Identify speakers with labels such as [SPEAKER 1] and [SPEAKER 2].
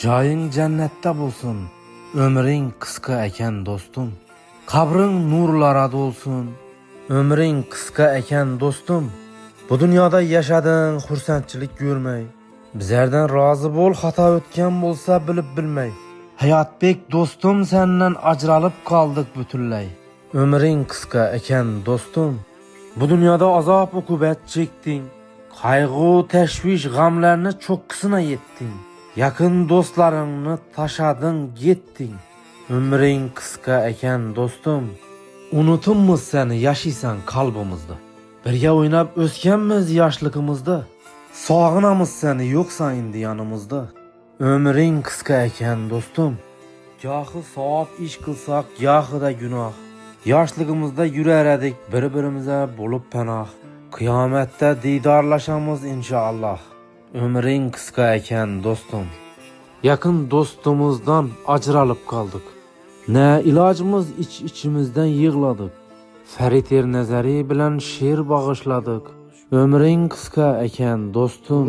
[SPEAKER 1] Joying jannatda bo'lsin, ömring qisqa ekan do'stim. Qabring nurlara dolsun, ömring qisqa ekan do'stim. Bu dunyoda yashading xursandchilik ko'rmay. Bizlardan rozi bo'l, xato o'tgan bo'lsa bilib bilmay. Hayotbek do'stim, sendan ajralib qoldik butunlay. Ömring qisqa ekan do'stim. Bu dunyoda azob uqubat chekding. Qayg'u, tashvish, g'amlarni cho'qqisina yetding. Yaqin do'stlaringni tashading, yetding. Ömring qisqa ekan do'stim. Unutummiz seni, yashaysan qalbimizda. Birga o'ynab o'sganmiz yoshligimizda. Sog'inamiz seni, yo'qsan endi yonimizda. Ömring qisqa ekan do'stim. Gohi savob ish qilsak, gohida gunoh. Yoshligimizda yurar edik bir-birimize bo'lib panoh. Qiyomatda diydorlashamiz inshaalloh. Ömring qisqa ekan do'stim. Yaqin do'stimizdan ajralib qoldik. Ne ilacımız içimizden yığladık. Ferit Ernazari bilan she'r bag'ishladik. Ömring qisqa ekan do'stim.